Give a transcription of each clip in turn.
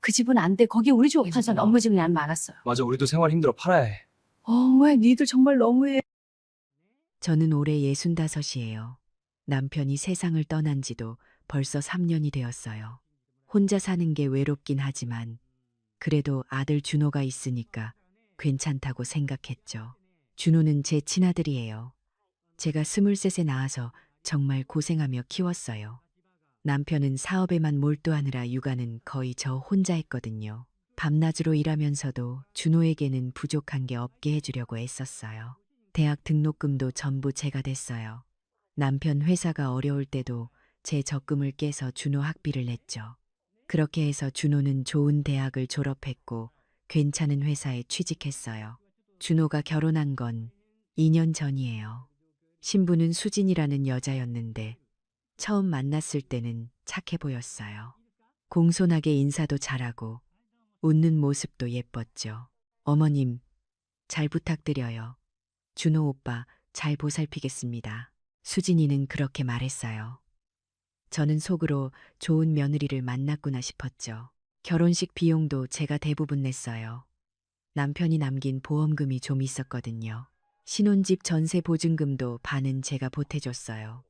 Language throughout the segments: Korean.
그 집은 안 돼. 거기 우리 집 없어서 너무 집이 많았어요. 맞아, 우리도 생활 힘들어 팔아야 해. 왜 니들 정말 너무해. 저는 올해 65이에요. 남편이 세상을 떠난 지도 벌써 3년이 되었어요. 혼자 사는 게 외롭긴 하지만 그래도 아들 준호가 있으니까 괜찮다고 생각했죠. 준호는 제 친아들이에요. 제가 23에 낳아서 정말 고생하며 키웠어요. 남편은 사업에만 몰두하느라 육아는 거의 저 혼자 했거든요. 밤낮으로 일하면서도 준호에게는 부족한 게 없게 해주려고 애썼어요. 대학 등록금도 전부 제가 댔어요. 남편 회사가 어려울 때도 제 적금을 깨서 준호 학비를 냈죠. 그렇게 해서 준호는 좋은 대학을 졸업했고 괜찮은 회사에 취직했어요. 준호가 결혼한 건 2년 전이에요. 신부는 수진이라는 여자였는데 처음 만났을 때는 착해 보였어요. 공손하게 인사도 잘하고 웃는 모습도 예뻤죠. 어머님, 잘 부탁드려요. 준호 오빠 잘 보살피겠습니다. 수진이는 그렇게 말했어요. 저는 속으로 좋은 며느리를 만났구나 싶었죠. 결혼식 비용도 제가 대부분 냈어요. 남편이 남긴 보험금이 좀 있었거든요. 신혼집 전세 보증금도 반은 제가 보태줬어요.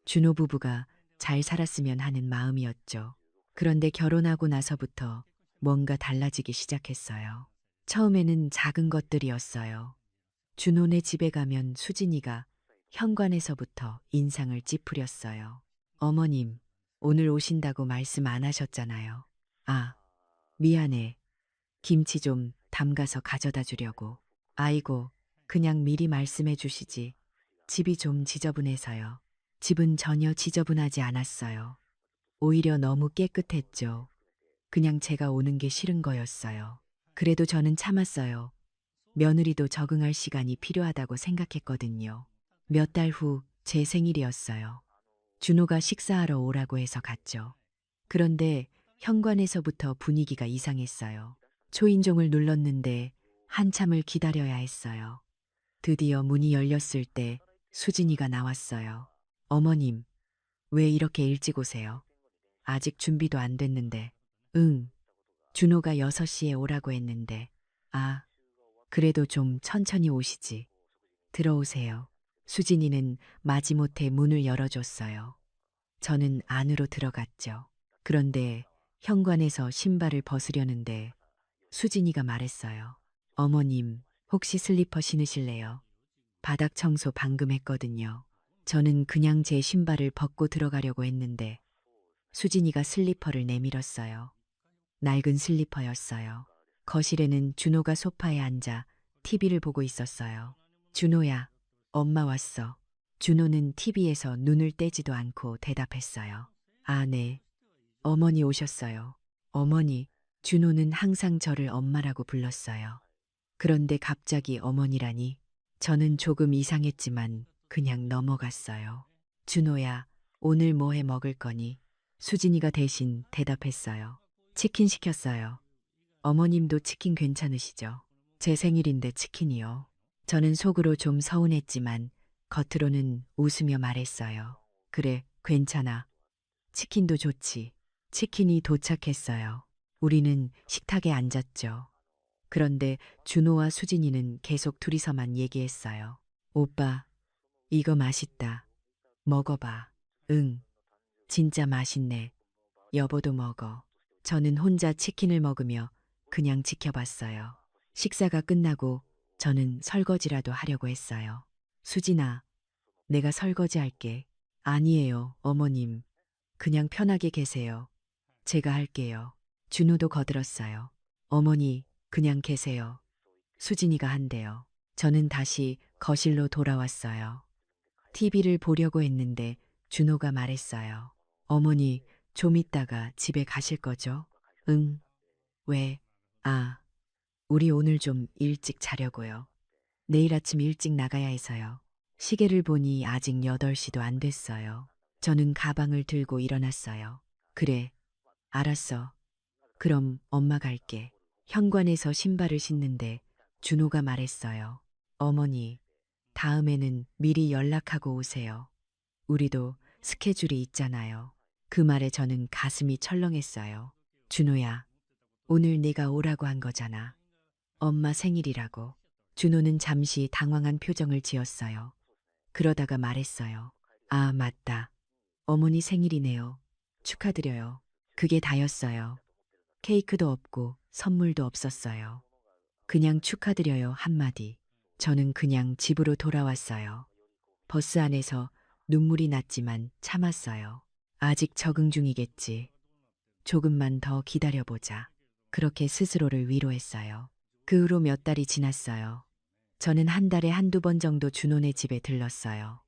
준호 부부가 잘 살았으면 하는 마음이었죠. 그런데 결혼하고 나서부터 뭔가 달라지기 시작했어요. 처음에는 작은 것들이었어요. 준호네 집에 가면 수진이가 현관에서부터 인상을 찌푸렸어요. 어머님, 오늘 오신다고 말씀 안 하셨잖아요. 아, 미안해. 김치 좀 담가서 가져다 주려고. 아이고, 그냥 미리 말씀해 주시지. 집이 좀 지저분해서요. 집은 전혀 지저분하지 않았어요. 오히려 너무 깨끗했죠. 그냥 제가 오는 게 싫은 거였어요. 그래도 저는 참았어요. 며느리도 적응할 시간이 필요하다고 생각했거든요. 몇 달 후 제 생일이었어요. 준호가 식사하러 오라고 해서 갔죠. 그런데 현관에서부터 분위기가 이상했어요. 초인종을 눌렀는데 한참을 기다려야 했어요. 드디어 문이 열렸을 때 수진이가 나왔어요. 어머님, 왜 이렇게 일찍 오세요? 아직 준비도 안 됐는데. 응, 준호가 6시에 오라고 했는데. 아, 그래도 좀 천천히 오시지. 들어오세요. 수진이는 마지못해 문을 열어줬어요. 저는 안으로 들어갔죠. 그런데 현관에서 신발을 벗으려는데 수진이가 말했어요. 어머님, 혹시 슬리퍼 신으실래요? 바닥 청소 방금 했거든요. 저는 그냥 제 신발을 벗고 들어가려고 했는데 수진이가 슬리퍼를 내밀었어요. 낡은 슬리퍼였어요. 거실에는 준호가 소파에 앉아 TV를 보고 있었어요. 준호야, 엄마 왔어. 준호는 TV에서 눈을 떼지도 않고 대답했어요. 아, 네. 어머니 오셨어요. 어머니, 준호는 항상 저를 엄마라고 불렀어요. 그런데 갑자기 어머니라니 저는 조금 이상했지만 그냥 넘어갔어요. 준호야, 오늘 뭐 해 먹을 거니? 수진이가 대신 대답했어요. 치킨 시켰어요. 어머님도 치킨 괜찮으시죠? 제 생일인데 치킨이요. 저는 속으로 좀 서운했지만 겉으로는 웃으며 말했어요. 그래, 괜찮아. 치킨도 좋지. 치킨이 도착했어요. 우리는 식탁에 앉았죠. 그런데 준호와 수진이는 계속 둘이서만 얘기했어요. 오빠, 이거 맛있다. 먹어봐. 응, 진짜 맛있네. 여보도 먹어. 저는 혼자 치킨을 먹으며 그냥 지켜봤어요. 식사가 끝나고 저는 설거지라도 하려고 했어요. 수진아, 내가 설거지 할게. 아니에요, 어머님. 그냥 편하게 계세요. 제가 할게요. 준호도 거들었어요. 어머니, 그냥 계세요. 수진이가 한대요. 저는 다시 거실로 돌아왔어요. TV를 보려고 했는데 준호가 말했어요. 어머니, 좀 있다가 집에 가실 거죠? 응. 왜? 아, 우리 오늘 좀 일찍 자려고요. 내일 아침 일찍 나가야 해서요. 시계를 보니 아직 8시도 안 됐어요. 저는 가방을 들고 일어났어요. 그래, 알았어. 그럼 엄마 갈게. 현관에서 신발을 신는데 준호가 말했어요. 어머니, 다음에는 미리 연락하고 오세요. 우리도 스케줄이 있잖아요. 그 말에 저는 가슴이 철렁했어요. 준호야, 오늘 내가 오라고 한 거잖아. 엄마 생일이라고. 준호는 잠시 당황한 표정을 지었어요. 그러다가 말했어요. 아, 맞다. 어머니 생일이네요. 축하드려요. 그게 다였어요. 케이크도 없고 선물도 없었어요. 그냥 축하드려요 한마디. 저는 그냥 집으로 돌아왔어요. 버스 안에서 눈물이 났지만 참았어요. 아직 적응 중이겠지. 조금만 더 기다려보자. 그렇게 스스로를 위로했어요. 그 후로 몇 달이 지났어요. 저는 한 달에 한두 번 정도 준호네 집에 들렀어요.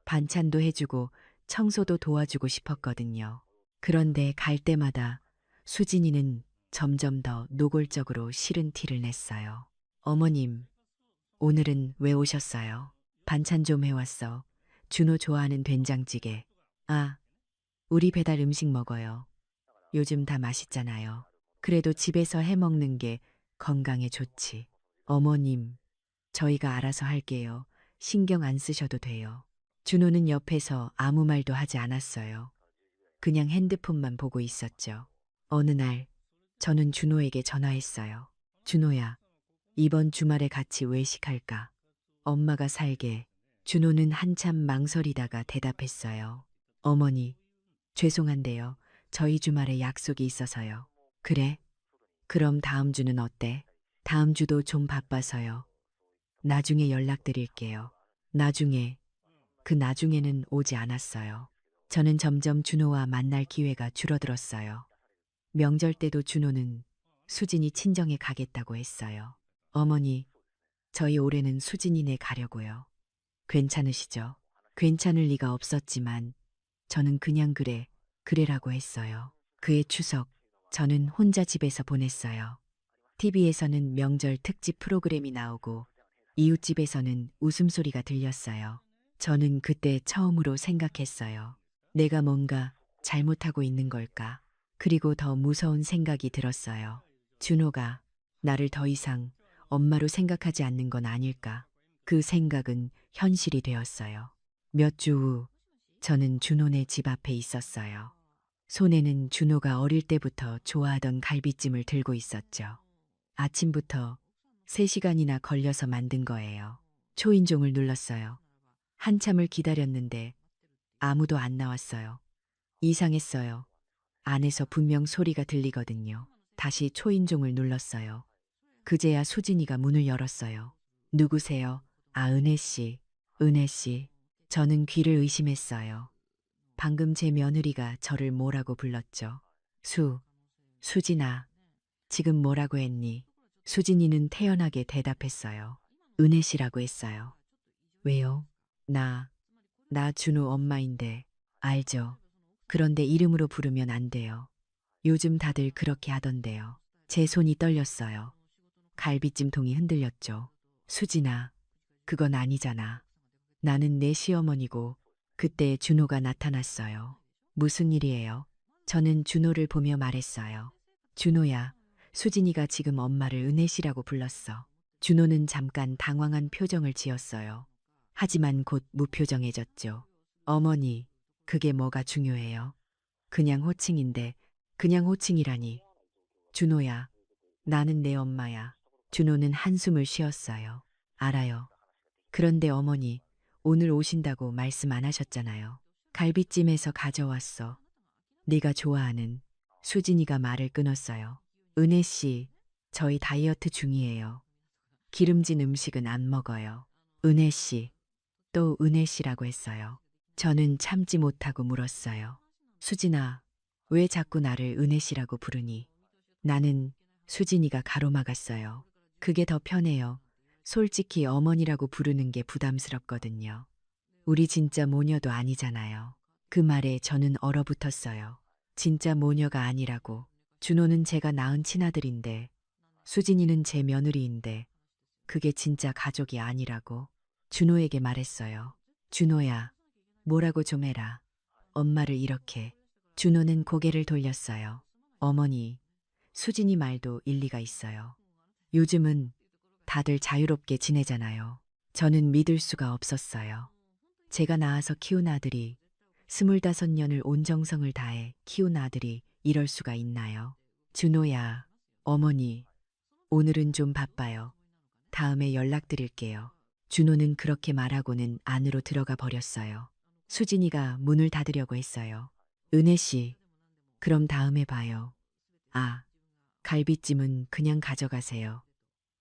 반찬도 해주고 청소도 도와주고 싶었거든요. 그런데 갈 때마다 수진이는 점점 더 노골적으로 싫은 티를 냈어요. 어머님, 오늘은 왜 오셨어요? 반찬 좀 해왔어. 준호 좋아하는 된장찌개. 아, 우리 배달 음식 먹어요. 요즘 다 맛있잖아요. 그래도 집에서 해 먹는 게 건강에 좋지. 어머님, 저희가 알아서 할게요. 신경 안 쓰셔도 돼요. 준호는 옆에서 아무 말도 하지 않았어요. 그냥 핸드폰만 보고 있었죠. 어느 날, 저는 준호에게 전화했어요. 준호야, 이번 주말에 같이 외식할까? 엄마가 살게. 준호는 한참 망설이다가 대답했어요. 어머니, 죄송한데요. 저희 주말에 약속이 있어서요. 그래? 그럼 다음 주는 어때? 다음 주도 좀 바빠서요. 나중에 연락드릴게요. 나중에, 그 나중에는 오지 않았어요. 저는 점점 준호와 만날 기회가 줄어들었어요. 명절 때도 준호는 수진이 친정에 가겠다고 했어요. 어머니, 저희 올해는 수진이네 가려고요. 괜찮으시죠? 괜찮을 리가 없었지만 저는 그냥 그래라고 했어요. 그해 추석, 저는 혼자 집에서 보냈어요. TV에서는 명절 특집 프로그램이 나오고 이웃집에서는 웃음소리가 들렸어요. 저는 그때 처음으로 생각했어요. 내가 뭔가 잘못하고 있는 걸까? 그리고 더 무서운 생각이 들었어요. 준호가 나를 더 이상 엄마로 생각하지 않는 건 아닐까? 그 생각은 현실이 되었어요. 몇 주 후, 저는 준호네 집 앞에 있었어요. 손에는 준호가 어릴 때부터 좋아하던 갈비찜을 들고 있었죠. 아침부터 3시간이나 걸려서 만든 거예요. 초인종을 눌렀어요. 한참을 기다렸는데 아무도 안 나왔어요. 이상했어요. 안에서 분명 소리가 들리거든요. 다시 초인종을 눌렀어요. 그제야 수진이가 문을 열었어요. 누구세요? 아, 은혜 씨. 은혜 씨. 저는 귀를 의심했어요. 방금 제 며느리가 저를 뭐라고 불렀죠. 수진아. 지금 뭐라고 했니? 수진이는 태연하게 대답했어요. 은혜 씨라고 했어요. 왜요? 나 준우 엄마인데. 알죠. 그런데 이름으로 부르면 안 돼요. 요즘 다들 그렇게 하던데요. 제 손이 떨렸어요. 갈비찜통이 흔들렸죠. 수진아, 그건 아니잖아. 나는 내 시어머니고 그때 준호가 나타났어요. 무슨 일이에요? 저는 준호를 보며 말했어요. 준호야, 수진이가 지금 엄마를 은혜 씨라고 불렀어. 준호는 잠깐 당황한 표정을 지었어요. 하지만 곧 무표정해졌죠. 어머니, 그게 뭐가 중요해요? 그냥 호칭인데, 그냥 호칭이라니. 준호야, 나는 내 엄마야. 준호는 한숨을 쉬었어요. 알아요. 그런데 어머니, 오늘 오신다고 말씀 안 하셨잖아요. 갈비찜에서 가져왔어. 네가 좋아하는. 수진이가 말을 끊었어요. 은혜 씨, 저희 다이어트 중이에요. 기름진 음식은 안 먹어요. 은혜 씨, 또 은혜 씨라고 했어요. 저는 참지 못하고 물었어요. 수진아, 왜 자꾸 나를 은혜 씨라고 부르니? 나는 수진이가 가로막았어요. 그게 더 편해요. 솔직히 어머니라고 부르는 게 부담스럽거든요. 우리 진짜 모녀도 아니잖아요. 그 말에 저는 얼어붙었어요. 진짜 모녀가 아니라고. 준호는 제가 낳은 친아들인데, 수진이는 제 며느리인데, 그게 진짜 가족이 아니라고. 준호에게 말했어요. 준호야, 뭐라고 좀 해라. 엄마를 이렇게. 준호는 고개를 돌렸어요. 어머니, 수진이 말도 일리가 있어요. 요즘은 다들 자유롭게 지내잖아요. 저는 믿을 수가 없었어요. 제가 낳아서 키운 아들이 25년을 온 정성을 다해 키운 아들이 이럴 수가 있나요? 준호야, 어머니, 오늘은 좀 바빠요. 다음에 연락드릴게요. 준호는 그렇게 말하고는 안으로 들어가 버렸어요. 수진이가 문을 닫으려고 했어요. 은혜 씨, 그럼 다음에 봐요. 아, 갈비찜은 그냥 가져가세요.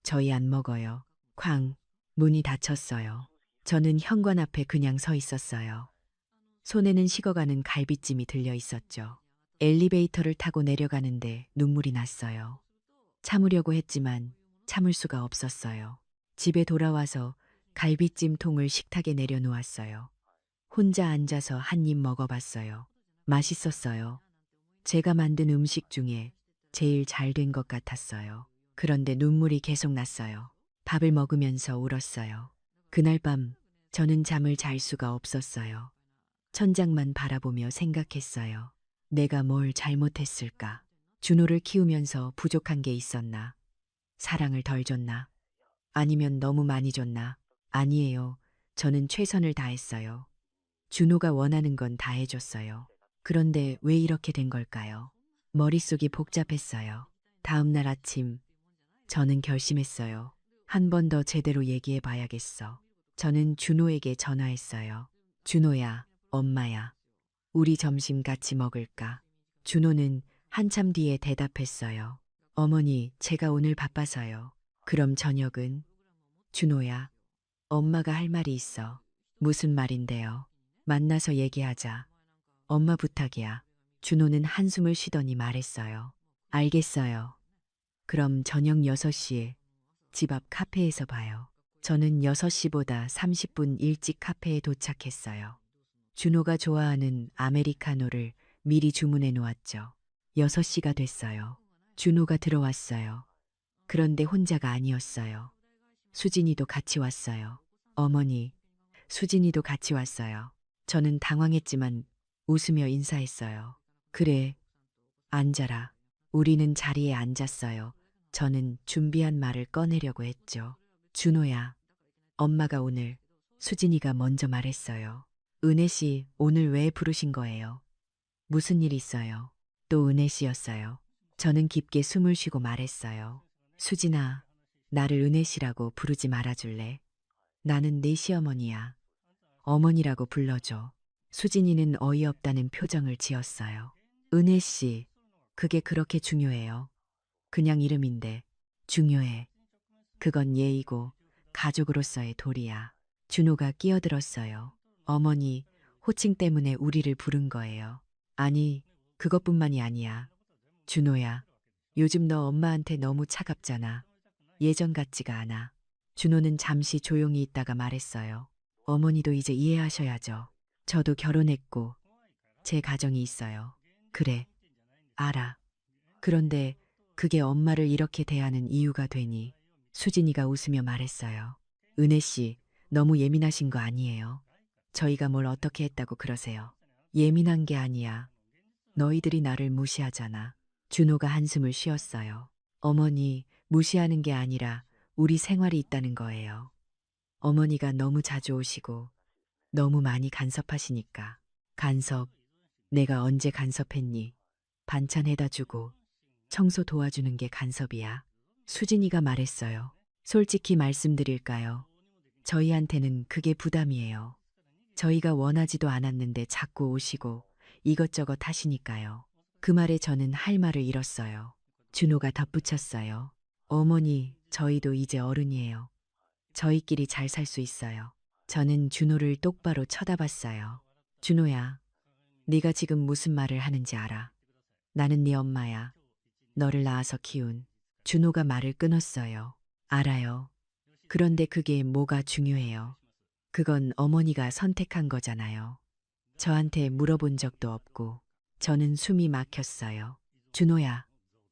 저희 안 먹어요. 쾅, 문이 닫혔어요. 저는 현관 앞에 그냥 서 있었어요. 손에는 식어가는 갈비찜이 들려 있었죠. 엘리베이터를 타고 내려가는데 눈물이 났어요. 참으려고 했지만 참을 수가 없었어요. 집에 돌아와서 갈비찜 통을 식탁에 내려놓았어요. 혼자 앉아서 한 입 먹어봤어요. 맛있었어요. 제가 만든 음식 중에 제일 잘 된 것 같았어요. 그런데 눈물이 계속 났어요. 밥을 먹으면서 울었어요. 그날 밤 저는 잠을 잘 수가 없었어요. 천장만 바라보며 생각했어요. 내가 뭘 잘못했을까? 준호를 키우면서 부족한 게 있었나? 사랑을 덜 줬나? 아니면 너무 많이 줬나? 아니에요. 저는 최선을 다했어요. 준호가 원하는 건 다 해줬어요. 그런데 왜 이렇게 된 걸까요? 머릿속이 복잡했어요. 다음 날 아침, 저는 결심했어요. 한 번 더 제대로 얘기해 봐야겠어. 저는 준호에게 전화했어요. 준호야, 엄마야. 우리 점심 같이 먹을까? 준호는 한참 뒤에 대답했어요. 어머니, 제가 오늘 바빠서요. 그럼 저녁은? 준호야, 엄마가 할 말이 있어. 무슨 말인데요? 만나서 얘기하자. 엄마 부탁이야. 준호는 한숨을 쉬더니 말했어요. 알겠어요. 그럼 저녁 6시에 집 앞 카페에서 봐요. 저는 6시보다 30분 일찍 카페에 도착했어요. 준호가 좋아하는 아메리카노를 미리 주문해 놓았죠. 6시가 됐어요. 준호가 들어왔어요. 그런데 혼자가 아니었어요. 수진이도 같이 왔어요. 어머니, 수진이도 같이 왔어요. 저는 당황했지만 웃으며 인사했어요. 그래, 앉아라. 우리는 자리에 앉았어요. 저는 준비한 말을 꺼내려고 했죠. 준호야, 엄마가 오늘, 수진이가 먼저 말했어요. 은혜 씨, 오늘 왜 부르신 거예요? 무슨 일 있어요? 또 은혜 씨였어요. 저는 깊게 숨을 쉬고 말했어요. 수진아, 나를 은혜 씨라고 부르지 말아줄래? 나는 네 시어머니야. 어머니라고 불러줘. 수진이는 어이없다는 표정을 지었어요. 은혜 씨, 그게 그렇게 중요해요. 그냥 이름인데 중요해. 그건 예의고 가족으로서의 도리야. 준호가 끼어들었어요. 어머니, 호칭 때문에 우리를 부른 거예요. 아니, 그것뿐만이 아니야. 준호야, 요즘 너 엄마한테 너무 차갑잖아. 예전 같지가 않아. 준호는 잠시 조용히 있다가 말했어요. 어머니도 이제 이해하셔야죠. 저도 결혼했고 제 가정이 있어요. 그래, 알아. 그런데 그게 엄마를 이렇게 대하는 이유가 되니? 수진이가 웃으며 말했어요. 은혜 씨, 너무 예민하신 거 아니에요? 저희가 뭘 어떻게 했다고 그러세요? 예민한 게 아니야. 너희들이 나를 무시하잖아. 준호가 한숨을 쉬었어요. 어머니, 무시하는 게 아니라 우리 생활이 있다는 거예요. 어머니가 너무 자주 오시고 너무 많이 간섭하시니까. 간섭, 내가 언제 간섭했니? 반찬 해다 주고 청소 도와주는 게 간섭이야. 수진이가 말했어요. 솔직히 말씀드릴까요? 저희한테는 그게 부담이에요. 저희가 원하지도 않았는데 자꾸 오시고 이것저것 하시니까요. 그 말에 저는 할 말을 잃었어요. 준호가 덧붙였어요. 어머니, 저희도 이제 어른이에요. 저희끼리 잘 살 수 있어요. 저는 준호를 똑바로 쳐다봤어요. 준호야, 네가 지금 무슨 말을 하는지 알아? 나는 네 엄마야. 너를 낳아서 키운. 준호가 말을 끊었어요. 알아요. 그런데 그게 뭐가 중요해요? 그건 어머니가 선택한 거잖아요. 저한테 물어본 적도 없고. 저는 숨이 막혔어요. 준호야,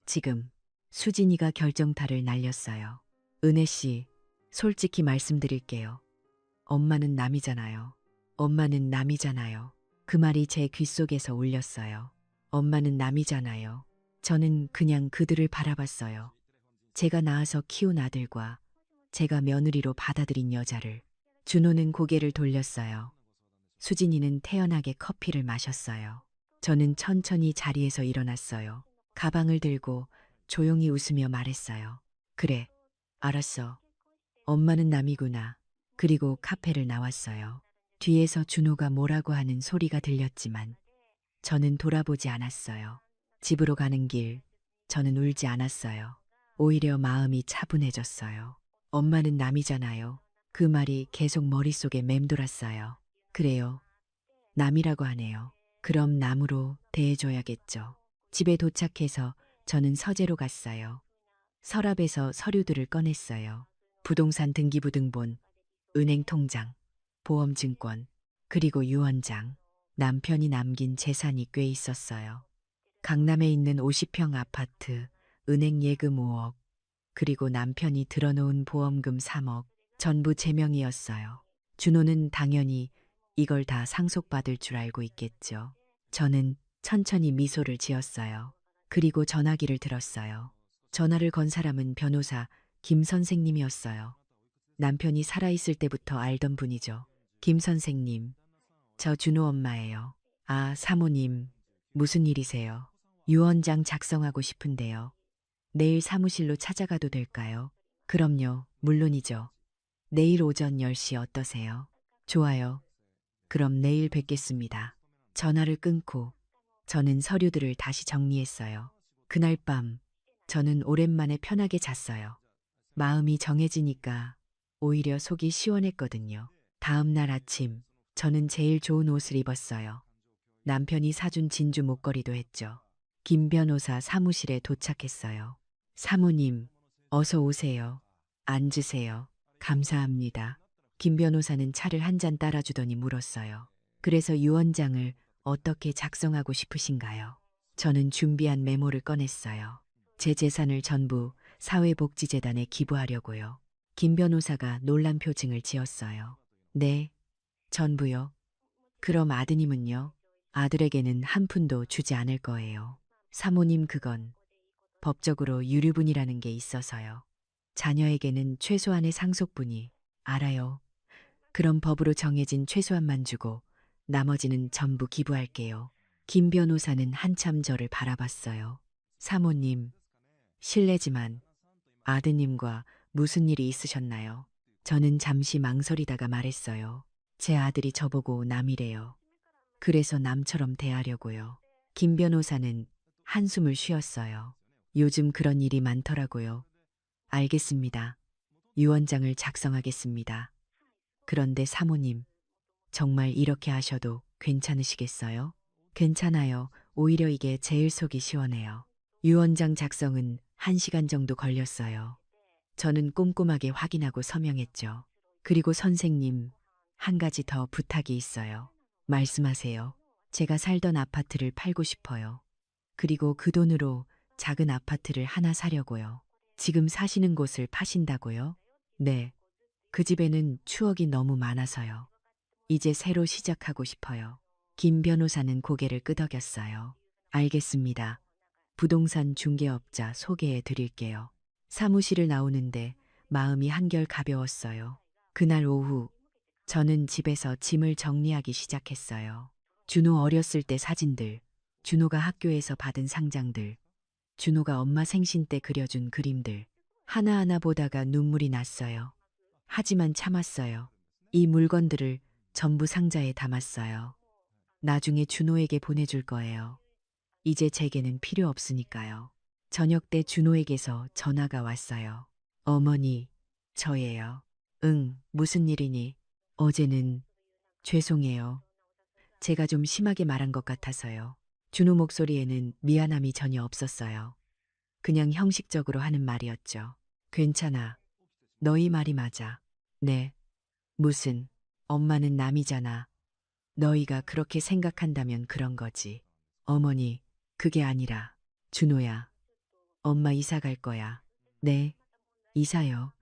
지금 수진이가 결정타를 날렸어요. 은혜 씨, 솔직히 말씀드릴게요. 엄마는 남이잖아요. 엄마는 남이잖아요. 그 말이 제 귓속에서 울렸어요. 엄마는 남이잖아요. 저는 그냥 그들을 바라봤어요. 제가 낳아서 키운 아들과 제가 며느리로 받아들인 여자를. 준호는 고개를 돌렸어요. 수진이는 태연하게 커피를 마셨어요. 저는 천천히 자리에서 일어났어요. 가방을 들고 조용히 웃으며 말했어요. 그래, 알았어. 엄마는 남이구나. 그리고 카페를 나왔어요. 뒤에서 준호가 뭐라고 하는 소리가 들렸지만 저는 돌아보지 않았어요. 집으로 가는 길, 저는 울지 않았어요. 오히려 마음이 차분해졌어요. 엄마는 남이잖아요. 그 말이 계속 머릿속에 맴돌았어요. 그래요. 남이라고 하네요. 그럼 남으로 대해줘야겠죠. 집에 도착해서 저는 서재로 갔어요. 서랍에서 서류들을 꺼냈어요. 부동산 등기부등본, 은행 통장, 보험증권, 그리고 유언장. 남편이 남긴 재산이 꽤 있었어요. 강남에 있는 50평 아파트, 은행 예금 5억, 그리고 남편이 들어놓은 보험금 3억, 전부 제 명이었어요. 준호는 당연히 이걸 다 상속받을 줄 알고 있겠죠. 저는 천천히 미소를 지었어요. 그리고 전화기를 들었어요. 전화를 건 사람은 변호사 김 선생님이었어요. 남편이 살아있을 때부터 알던 분이죠. 김 선생님, 저 준호 엄마예요. 아, 사모님, 무슨 일이세요? 유언장 작성하고 싶은데요. 내일 사무실로 찾아가도 될까요? 그럼요, 물론이죠. 내일 오전 10시 어떠세요? 좋아요. 그럼 내일 뵙겠습니다. 전화를 끊고 저는 서류들을 다시 정리했어요. 그날 밤 저는 오랜만에 편하게 잤어요. 마음이 정해지니까 오히려 속이 시원했거든요. 다음 날 아침 저는 제일 좋은 옷을 입었어요. 남편이 사준 진주 목걸이도 했죠. 김 변호사 사무실에 도착했어요. 사모님, 어서 오세요. 앉으세요. 감사합니다. 김 변호사는 차를 한 잔 따라주더니 물었어요. 그래서 유언장을 어떻게 작성하고 싶으신가요? 저는 준비한 메모를 꺼냈어요. 제 재산을 전부 사회복지재단에 기부하려고요. 김 변호사가 놀란 표情을 지었어요. 네, 전부요. 그럼 아드님은요? 아들에게는 한 푼도 주지 않을 거예요. 사모님, 그건 법적으로 유류분이라는 게 있어서요. 자녀에게는 최소한의 상속분이. 알아요. 그럼 법으로 정해진 최소한만 주고 나머지는 전부 기부할게요. 김 변호사는 한참 저를 바라봤어요. 사모님, 실례지만 아드님과 무슨 일이 있으셨나요? 저는 잠시 망설이다가 말했어요. 제 아들이 저보고 남이래요. 그래서 남처럼 대하려고요. 김 변호사는 한숨을 쉬었어요. 요즘 그런 일이 많더라고요. 알겠습니다. 유언장을 작성하겠습니다. 그런데 사모님, 정말 이렇게 하셔도 괜찮으시겠어요? 괜찮아요. 오히려 이게 제일 속이 시원해요. 유언장 작성은 1시간 정도 걸렸어요. 저는 꼼꼼하게 확인하고 서명했죠. 그리고 선생님, 한 가지 더 부탁이 있어요. 말씀하세요. 제가 살던 아파트를 팔고 싶어요. 그리고 그 돈으로 작은 아파트를 하나 사려고요. 지금 사시는 곳을 파신다고요? 네. 그 집에는 추억이 너무 많아서요. 이제 새로 시작하고 싶어요. 김 변호사는 고개를 끄덕였어요. 알겠습니다. 부동산 중개업자 소개해 드릴게요. 사무실을 나오는데 마음이 한결 가벼웠어요. 그날 오후 저는 집에서 짐을 정리하기 시작했어요. 준호 어렸을 때 사진들, 준호가 학교에서 받은 상장들, 준호가 엄마 생신 때 그려준 그림들. 하나하나 보다가 눈물이 났어요. 하지만 참았어요. 이 물건들을 전부 상자에 담았어요. 나중에 준호에게 보내줄 거예요. 이제 제게는 필요 없으니까요. 저녁 때 준호에게서 전화가 왔어요. 어머니, 저예요. 응, 무슨 일이니? 어제는 죄송해요. 제가 좀 심하게 말한 것 같아서요. 준호 목소리에는 미안함이 전혀 없었어요. 그냥 형식적으로 하는 말이었죠. 괜찮아. 너희 말이 맞아. 네. 무슨, 엄마는 남이잖아. 너희가 그렇게 생각한다면 그런 거지. 어머니, 그게 아니라, 준호야. 엄마 이사 갈 거야. 네. 이사요.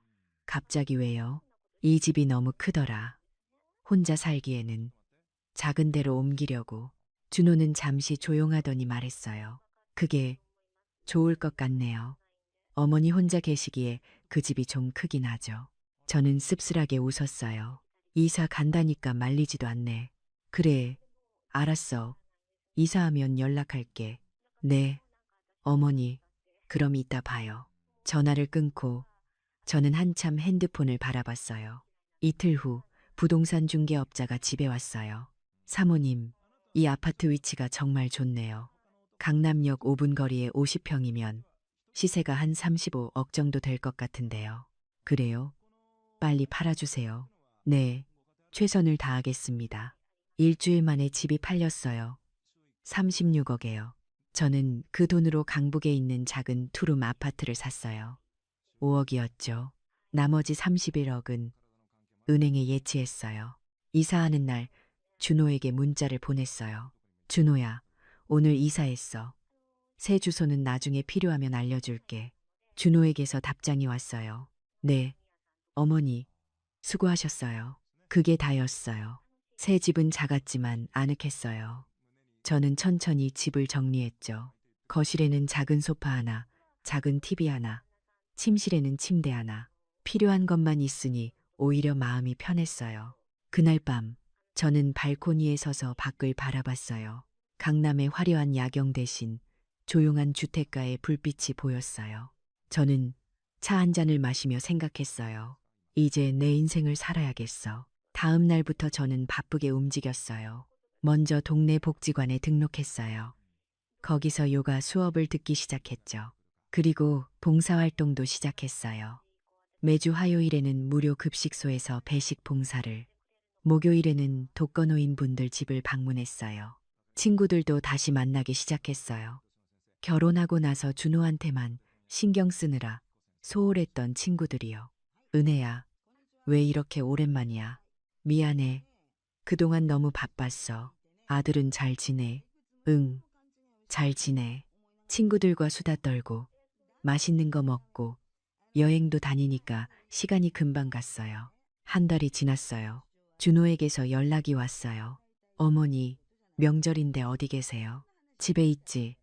갑자기 왜요? 이 집이 너무 크더라. 혼자 살기에는 작은 데로 옮기려고. 준호는 잠시 조용하더니 말했어요. 그게 좋을 것 같네요. 어머니 혼자 계시기에 그 집이 좀 크긴 하죠. 저는 씁쓸하게 웃었어요. 이사 간다니까 말리지도 않네. 그래, 알았어. 이사하면 연락할게. 네, 어머니, 그럼 이따 봐요. 전화를 끊고 저는 한참 핸드폰을 바라봤어요. 이틀 후 부동산 중개업자가 집에 왔어요. 사모님, 이 아파트 위치가 정말 좋네요. 강남역 5분 거리에 50평이면 시세가 한 35억 정도 될 것 같은데요. 그래요? 빨리 팔아주세요. 네, 최선을 다하겠습니다. 일주일 만에 집이 팔렸어요. 36억에요. 저는 그 돈으로 강북에 있는 작은 투룸 아파트를 샀어요. 5억이었죠. 나머지 31억은 은행에 예치했어요. 이사하는 날 준호에게 문자를 보냈어요. 준호야, 오늘 이사했어. 새 주소는 나중에 필요하면 알려줄게. 준호에게서 답장이 왔어요. 네, 어머니, 수고하셨어요. 그게 다였어요. 새 집은 작았지만 아늑했어요. 저는 천천히 집을 정리했죠. 거실에는 작은 소파 하나, 작은 TV 하나, 침실에는 침대 하나. 필요한 것만 있으니 오히려 마음이 편했어요. 그날 밤, 저는 발코니에 서서 밖을 바라봤어요. 강남의 화려한 야경 대신 조용한 주택가의 불빛이 보였어요. 저는 차 한 잔을 마시며 생각했어요. 이제 내 인생을 살아야겠어. 다음 날부터 저는 바쁘게 움직였어요. 먼저 동네 복지관에 등록했어요. 거기서 요가 수업을 듣기 시작했죠. 그리고 봉사활동도 시작했어요. 매주 화요일에는 무료 급식소에서 배식 봉사를, 목요일에는 독거노인 분들 집을 방문했어요. 친구들도 다시 만나기 시작했어요. 결혼하고 나서 준호한테만 신경 쓰느라 소홀했던 친구들이요. 은혜야, 왜 이렇게 오랜만이야? 미안해. 그동안 너무 바빴어. 아들은 잘 지내? 응, 잘 지내. 친구들과 수다 떨고, 맛있는 거 먹고, 여행도 다니니까 시간이 금방 갔어요. 한 달이 지났어요. 준호에게서 연락이 왔어요. 어머니, 명절인데 어디 계세요? 집에 있지.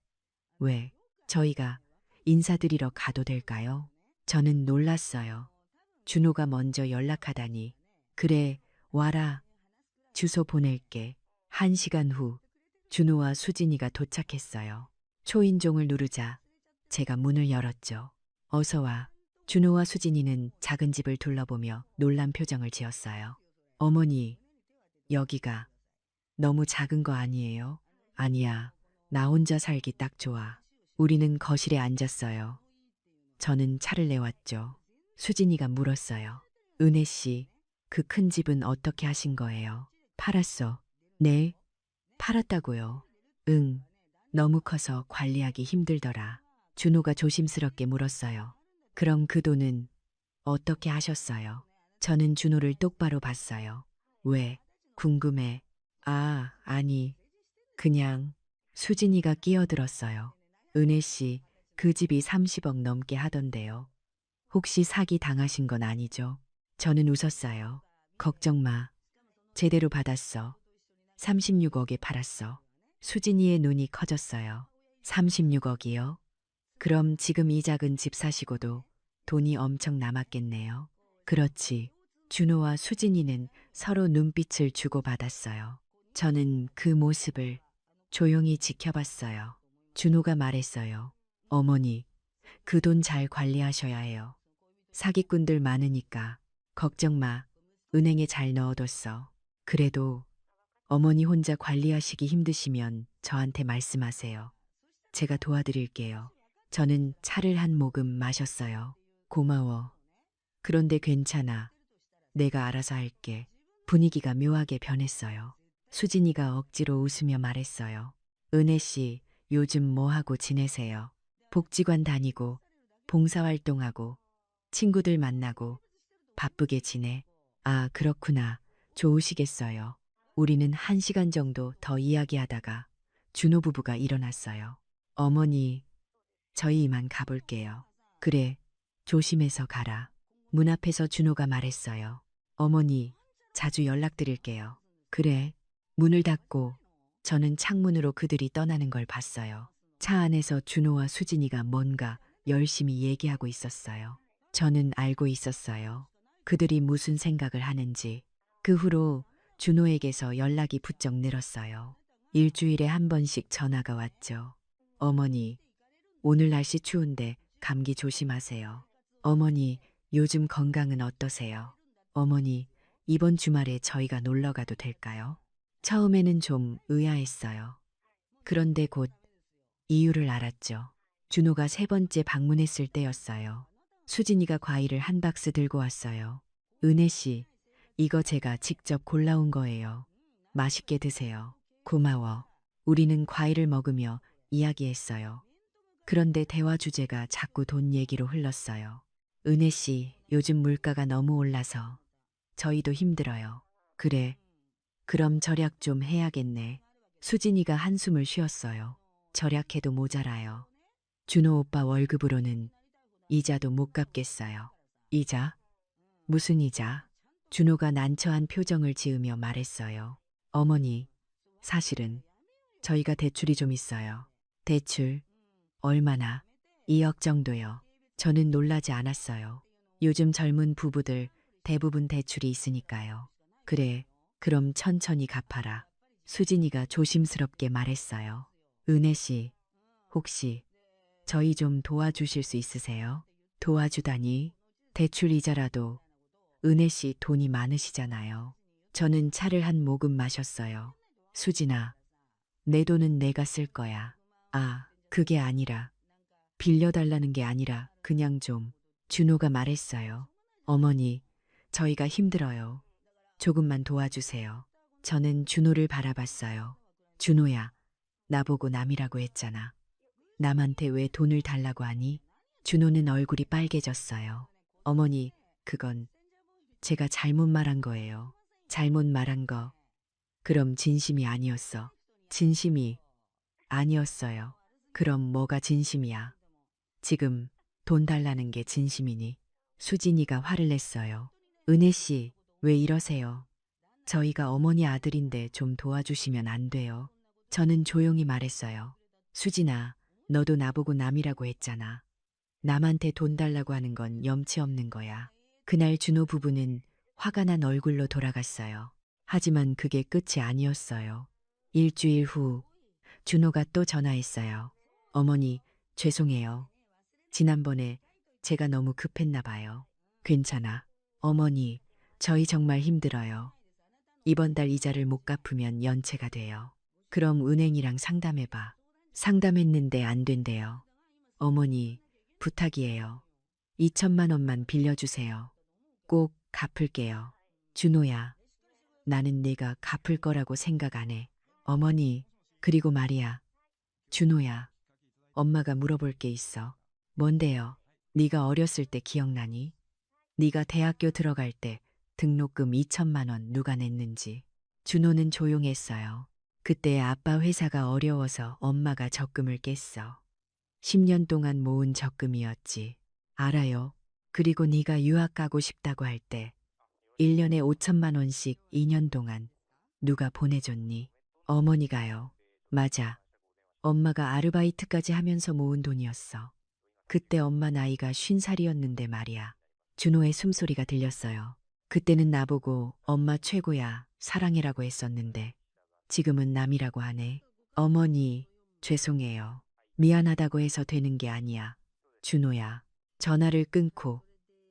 왜? 저희가 인사드리러 가도 될까요? 저는 놀랐어요. 준호가 먼저 연락하다니. 그래, 와라. 주소 보낼게. 1시간 후, 준호와 수진이가 도착했어요. 초인종을 누르자 제가 문을 열었죠. 어서 와. 준호와 수진이는 작은 집을 둘러보며 놀란 표정을 지었어요. 어머니, 여기가 너무 작은 거 아니에요? 아니야. 나 혼자 살기 딱 좋아. 우리는 거실에 앉았어요. 저는 차를 내왔죠. 수진이가 물었어요. 은혜 씨, 그 큰 집은 어떻게 하신 거예요? 팔았어. 네? 팔았다고요? 응. 너무 커서 관리하기 힘들더라. 준호가 조심스럽게 물었어요. 그럼 그 돈은 어떻게 하셨어요? 저는 준호를 똑바로 봤어요. 왜? 궁금해. 아, 아니. 그냥 수진이가 끼어들었어요. 은혜 씨, 그 집이 30억 넘게 하던데요. 혹시 사기 당하신 건 아니죠? 저는 웃었어요. 걱정 마. 제대로 받았어. 36억에 팔았어. 수진이의 눈이 커졌어요. 36억이요? 그럼 지금 이 작은 집 사시고도 돈이 엄청 남았겠네요. 그렇지. 준호와 수진이는 서로 눈빛을 주고받았어요. 저는 그 모습을 조용히 지켜봤어요. 준호가 말했어요. 어머니, 그 돈 잘 관리하셔야 해요. 사기꾼들 많으니까 걱정 마. 은행에 잘 넣어뒀어. 그래도 어머니 혼자 관리하시기 힘드시면 저한테 말씀하세요. 제가 도와드릴게요. 저는 차를 한 모금 마셨어요. 고마워. 그런데 괜찮아. 내가 알아서 할게. 분위기가 묘하게 변했어요. 수진이가 억지로 웃으며 말했어요. 은혜 씨, 요즘 뭐 하고 지내세요? 복지관 다니고, 봉사활동하고, 친구들 만나고, 바쁘게 지내. 아, 그렇구나. 좋으시겠어요. 우리는 1시간 정도 더 이야기하다가 준호 부부가 일어났어요. 어머니, 저희 이만 가볼게요. 그래, 조심해서 가라. 문 앞에서 준호가 말했어요. 어머니, 자주 연락드릴게요. 그래. 문을 닫고 저는 창문으로 그들이 떠나는 걸 봤어요. 차 안에서 준호와 수진이가 뭔가 열심히 얘기하고 있었어요. 저는 알고 있었어요. 그들이 무슨 생각을 하는지. 그 후로 준호에게서 연락이 부쩍 늘었어요. 일주일에 한 번씩 전화가 왔죠. 어머니, 오늘 날씨 추운데 감기 조심하세요. 어머니, 요즘 건강은 어떠세요? 어머니, 이번 주말에 저희가 놀러 가도 될까요? 처음에는 좀 의아했어요. 그런데 곧 이유를 알았죠. 준호가 세 번째 방문했을 때였어요. 수진이가 과일을 한 박스 들고 왔어요. 은혜 씨, 이거 제가 직접 골라온 거예요. 맛있게 드세요. 고마워. 우리는 과일을 먹으며 이야기했어요. 그런데 대화 주제가 자꾸 돈 얘기로 흘렀어요. 은혜 씨, 요즘 물가가 너무 올라서 저희도 힘들어요. 그래. 그럼 절약 좀 해야겠네. 수진이가 한숨을 쉬었어요. 절약해도 모자라요. 준호 오빠 월급으로는 이자도 못 갚겠어요. 이자? 무슨 이자? 준호가 난처한 표정을 지으며 말했어요. 어머니, 사실은 저희가 대출이 좀 있어요. 대출? 얼마나? 2억 정도요. 저는 놀라지 않았어요. 요즘 젊은 부부들 대부분 대출이 있으니까요. 그래, 그럼 천천히 갚아라. 수진이가 조심스럽게 말했어요. 은혜 씨, 혹시 저희 좀 도와주실 수 있으세요? 도와주다니? 대출 이자라도 은혜 씨 돈이 많으시잖아요. 저는 차를 한 모금 마셨어요. 수진아, 내 돈은 내가 쓸 거야. 아, 그게 아니라 빌려달라는 게 아니라 그냥 좀. 준호가 말했어요. 어머니, 저희가 힘들어요. 조금만 도와주세요. 저는 준호를 바라봤어요. 준호야, 나보고 남이라고 했잖아. 남한테 왜 돈을 달라고 하니? 준호는 얼굴이 빨개졌어요. 어머니, 그건 제가 잘못 말한 거예요. 잘못 말한 거. 그럼 진심이 아니었어. 진심이 아니었어요. 그럼 뭐가 진심이야? 지금 돈 달라는 게 진심이니? 수진이가 화를 냈어요. 은혜 씨, 왜 이러세요? 저희가 어머니 아들인데 좀 도와주시면 안 돼요. 저는 조용히 말했어요. 수진아, 너도 나보고 남이라고 했잖아. 남한테 돈 달라고 하는 건 염치 없는 거야. 그날 준호 부부는 화가 난 얼굴로 돌아갔어요. 하지만 그게 끝이 아니었어요. 일주일 후 준호가 또 전화했어요. 어머니, 죄송해요. 지난번에 제가 너무 급했나 봐요. 괜찮아. 어머니, 저희 정말 힘들어요. 이번 달 이자를 못 갚으면 연체가 돼요. 그럼 은행이랑 상담해봐. 상담했는데 안 된대요. 어머니, 부탁이에요. 2천만 원만 빌려주세요. 꼭 갚을게요. 준호야, 나는 내가 갚을 거라고 생각 안 해. 어머니, 그리고 말이야. 준호야, 엄마가 물어볼 게 있어. 뭔데요? 네가 어렸을 때 기억나니? 네가 대학교 들어갈 때 등록금 2천만 원 누가 냈는지. 준호는 조용했어요. 그때 아빠 회사가 어려워서 엄마가 적금을 깼어. 10년 동안 모은 적금이었지. 알아요. 그리고 네가 유학 가고 싶다고 할 때 1년에 5천만 원씩 2년 동안 누가 보내줬니? 어머니가요. 맞아. 엄마가 아르바이트까지 하면서 모은 돈이었어. 그때 엄마 나이가 50살이었는데 말이야. 준호의 숨소리가 들렸어요. 그때는 나보고 엄마 최고야, 사랑해라고 했었는데 지금은 남이라고 하네. 어머니, 죄송해요. 미안하다고 해서 되는 게 아니야. 준호야. 전화를 끊고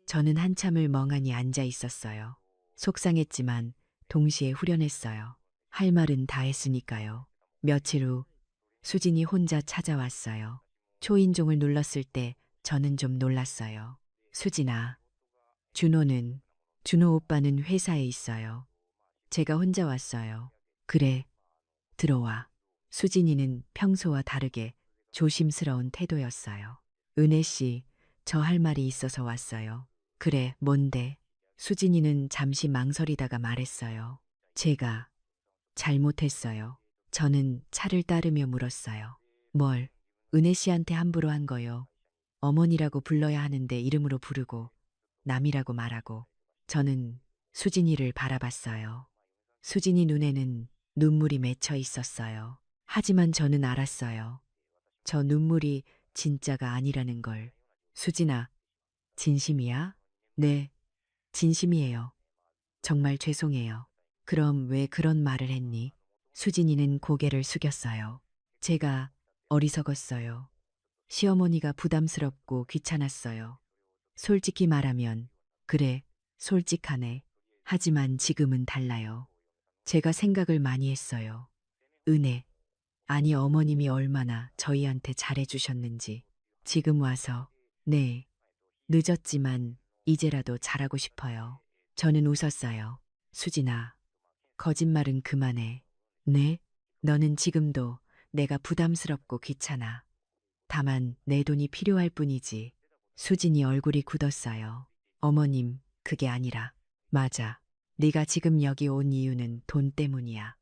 저는 한참을 멍하니 앉아 있었어요. 속상했지만 동시에 후련했어요. 할 말은 다 했으니까요. 며칠 후 수진이 혼자 찾아왔어요. 초인종을 눌렀을 때 저는 좀 놀랐어요. 수진아, 준호 오빠는 회사에 있어요. 제가 혼자 왔어요. 그래, 들어와. 수진이는 평소와 다르게 조심스러운 태도였어요. 은혜 씨, 저 할 말이 있어서 왔어요. 그래, 뭔데? 수진이는 잠시 망설이다가 말했어요. 제가 잘못했어요. 저는 차를 따르며 물었어요. 뭘? 은혜 씨한테 함부로 한 거요. 어머니라고 불러야 하는데 이름으로 부르고 남이라고 말하고. 저는 수진이를 바라봤어요. 수진이 눈에는 눈물이 맺혀 있었어요. 하지만 저는 알았어요. 저 눈물이 진짜가 아니라는 걸. 수진아, 진심이야? 네, 진심이에요. 정말 죄송해요. 그럼 왜 그런 말을 했니? 수진이는 고개를 숙였어요. 제가 어리석었어요. 시어머니가 부담스럽고 귀찮았어요. 솔직히 말하면, 그래, 솔직하네. 하지만 지금은 달라요. 제가 생각을 많이 했어요. 은혜, 아니 어머님이 얼마나 저희한테 잘해주셨는지. 지금 와서, 네, 늦었지만 이제라도 잘하고 싶어요. 저는 웃었어요. 수진아, 거짓말은 그만해. 네? 너는 지금도 내가 부담스럽고 귀찮아. 다만 내 돈이 필요할 뿐이지. 수진이 얼굴이 굳었어요. 어머님, 그게 아니라. 맞아. 네가 지금 여기 온 이유는 돈 때문이야.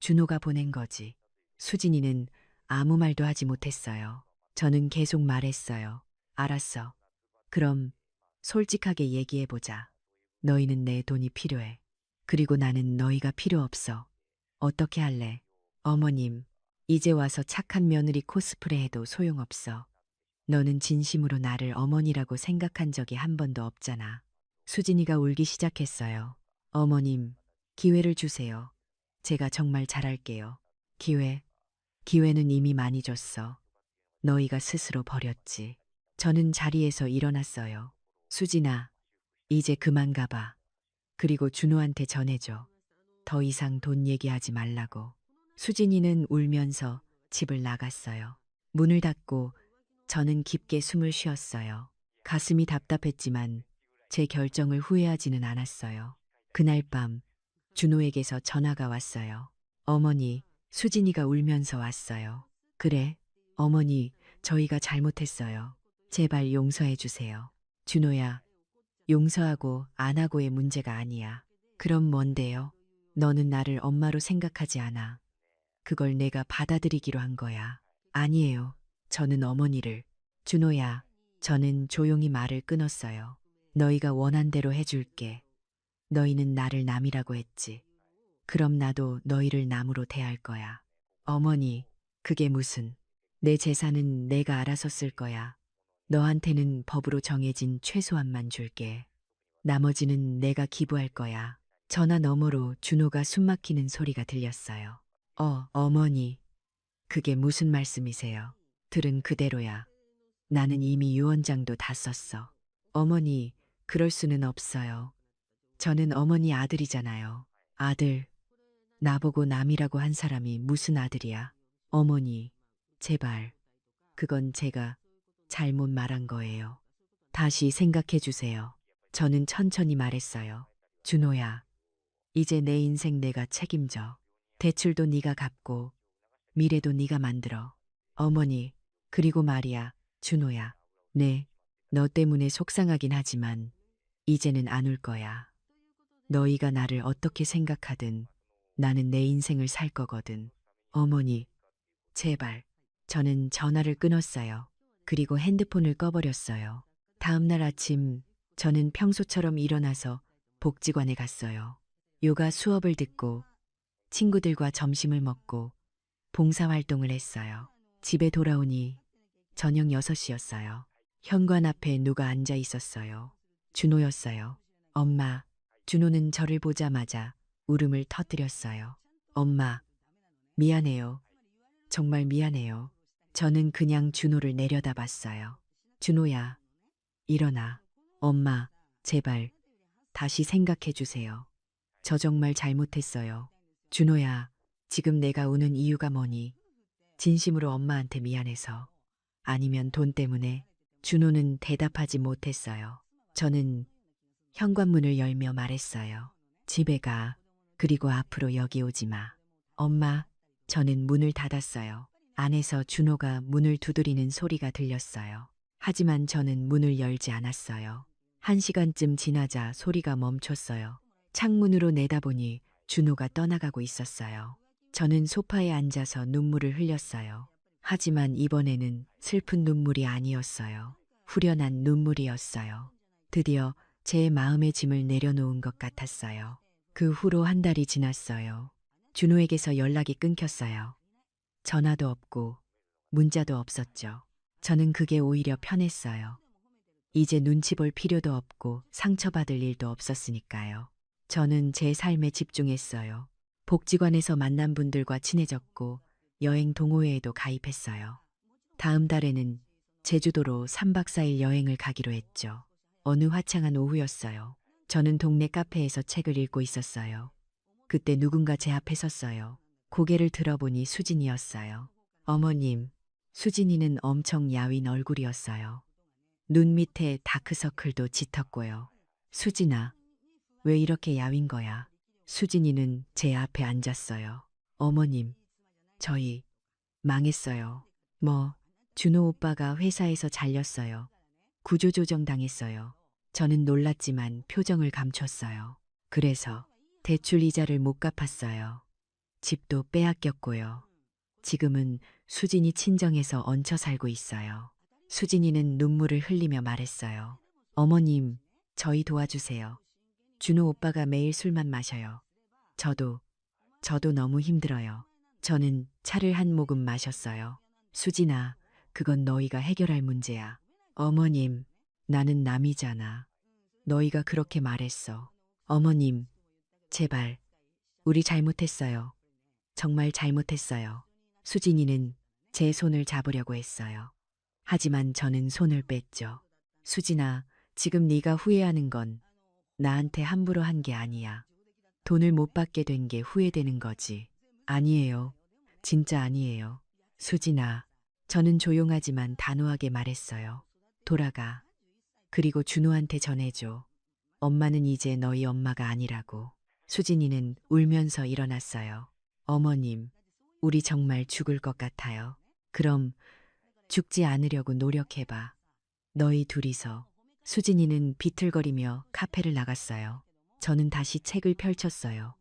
준호가 보낸 거지. 수진이는 아무 말도 하지 못했어요. 저는 계속 말했어요. 알았어. 그럼 솔직하게 얘기해보자. 너희는 내 돈이 필요해. 그리고 나는 너희가 필요 없어. 어떻게 할래? 어머님, 이제 와서 착한 며느리 코스프레 해도 소용없어. 너는 진심으로 나를 어머니라고 생각한 적이 한 번도 없잖아. 수진이가 울기 시작했어요. 어머님, 기회를 주세요. 제가 정말 잘할게요. 기회는 이미 많이 줬어. 너희가 스스로 버렸지. 저는 자리에서 일어났어요. 수진아, 이제 그만 가봐. 그리고 준호한테 전해줘. 더 이상 돈 얘기하지 말라고. 수진이는 울면서 집을 나갔어요. 문을 닫고 저는 깊게 숨을 쉬었어요. 가슴이 답답했지만 제 결정을 후회하지는 않았어요. 그날 밤 준호에게서 전화가 왔어요. 어머니, 수진이가 울면서 왔어요. 그래, 어머니, 저희가 잘못했어요. 제발 용서해 주세요. 준호야, 용서하고 안 하고의 문제가 아니야. 그럼 뭔데요? 너는 나를 엄마로 생각하지 않아. 그걸 내가 받아들이기로 한 거야. 아니에요. 저는 어머니를. 준호야, 저는 조용히 말을 끊었어요. 너희가 원한 대로 해줄게. 너희는 나를 남이라고 했지. 그럼 나도 너희를 남으로 대할 거야. 어머니, 그게 무슨. 내 재산은 내가 알아서 쓸 거야. 너한테는 법으로 정해진 최소한만 줄게. 나머지는 내가 기부할 거야. 전화 너머로 준호가 숨막히는 소리가 들렸어요. 어머니, 그게 무슨 말씀이세요? 들은 그대로야. 나는 이미 유언장도 다 썼어. 어머니, 그럴 수는 없어요. 저는 어머니 아들이잖아요. 아들, 나보고 남이라고 한 사람이 무슨 아들이야? 어머니, 제발. 그건 제가 잘못 말한 거예요. 다시 생각해 주세요. 저는 천천히 말했어요. 준호야, 이제 내 인생 내가 책임져. 대출도 네가 갚고 미래도 네가 만들어. 어머니, 그리고 말이야, 준호야. 네, 너 때문에 속상하긴 하지만 이제는 안 울 거야. 너희가 나를 어떻게 생각하든 나는 내 인생을 살 거거든. 어머니, 제발. 저는 전화를 끊었어요. 그리고 핸드폰을 꺼버렸어요. 다음 날 아침 저는 평소처럼 일어나서 복지관에 갔어요. 요가 수업을 듣고 친구들과 점심을 먹고 봉사활동을 했어요. 집에 돌아오니 저녁 6시였어요. 현관 앞에 누가 앉아 있었어요. 준호였어요. 엄마, 준호는 저를 보자마자 울음을 터뜨렸어요. 엄마, 미안해요. 정말 미안해요. 저는 그냥 준호를 내려다봤어요. 준호야, 일어나. 엄마, 제발, 다시 생각해 주세요. 저 정말 잘못했어요. 준호야, 지금 내가 우는 이유가 뭐니? 진심으로 엄마한테 미안해서. 아니면 돈 때문에? 준호는 대답하지 못했어요. 저는 현관문을 열며 말했어요. 집에 가. 그리고 앞으로 여기 오지 마. 엄마, 저는 문을 닫았어요. 안에서 준호가 문을 두드리는 소리가 들렸어요. 하지만 저는 문을 열지 않았어요. 1시간쯤 지나자 소리가 멈췄어요. 창문으로 내다보니 준호가 떠나가고 있었어요. 저는 소파에 앉아서 눈물을 흘렸어요. 하지만 이번에는 슬픈 눈물이 아니었어요. 후련한 눈물이었어요. 드디어 제 마음의 짐을 내려놓은 것 같았어요. 그 후로 한 달이 지났어요. 준호에게서 연락이 끊겼어요. 전화도 없고 문자도 없었죠. 저는 그게 오히려 편했어요. 이제 눈치 볼 필요도 없고 상처받을 일도 없었으니까요. 저는 제 삶에 집중했어요. 복지관에서 만난 분들과 친해졌고 여행 동호회에도 가입했어요. 다음 달에는 제주도로 3박 4일 여행을 가기로 했죠. 어느 화창한 오후였어요. 저는 동네 카페에서 책을 읽고 있었어요. 그때 누군가 제 앞에 섰어요. 고개를 들어보니 수진이었어요. 어머님, 수진이는 엄청 야윈 얼굴이었어요. 눈 밑에 다크서클도 짙었고요. 수진아, 왜 이렇게 야윈 거야? 수진이는 제 앞에 앉았어요. 어머님, 저희 망했어요. 뭐, 준호 오빠가 회사에서 잘렸어요. 구조조정 당했어요. 저는 놀랐지만 표정을 감췄어요. 그래서 대출 이자를 못 갚았어요. 집도 빼앗겼고요. 지금은 수진이 친정에서 얹혀 살고 있어요. 수진이는 눈물을 흘리며 말했어요. 어머님, 저희 도와주세요. 준호 오빠가 매일 술만 마셔요. 저도 너무 힘들어요. 저는 차를 한 모금 마셨어요. 수진아, 그건 너희가 해결할 문제야. 어머님, 나는 남이잖아. 너희가 그렇게 말했어. 어머님, 제발, 우리 잘못했어요. 정말 잘못했어요. 수진이는 제 손을 잡으려고 했어요. 하지만 저는 손을 뺐죠. 수진아, 지금 네가 후회하는 건 나한테 함부로 한 게 아니야. 돈을 못 받게 된 게 후회되는 거지. 아니에요. 진짜 아니에요. 수진아, 저는 조용하지만 단호하게 말했어요. 돌아가. 그리고 준호한테 전해줘. 엄마는 이제 너희 엄마가 아니라고. 수진이는 울면서 일어났어요. 어머님, 우리 정말 죽을 것 같아요. 그럼 죽지 않으려고 노력해봐. 너희 둘이서. 수진이는 비틀거리며 카페를 나갔어요. 저는 다시 책을 펼쳤어요.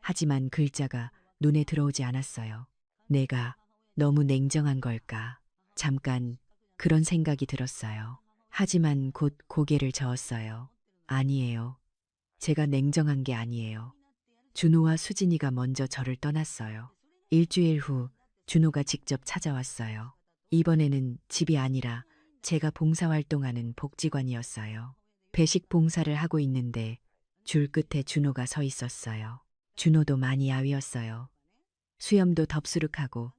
하지만 글자가 눈에 들어오지 않았어요. 내가 너무 냉정한 걸까? 잠깐 그런 생각이 들었어요. 하지만 곧 고개를 저었어요. 아니에요. 제가 냉정한 게 아니에요. 준호와 수진이가 먼저 저를 떠났어요. 일주일 후 준호가 직접 찾아왔어요. 이번에는 집이 아니라 제가 봉사활동하는 복지관이었어요. 배식 봉사를 하고 있는데 줄 끝에 준호가 서 있었어요. 준호도 많이 야위었어요. 수염도 덥수룩하고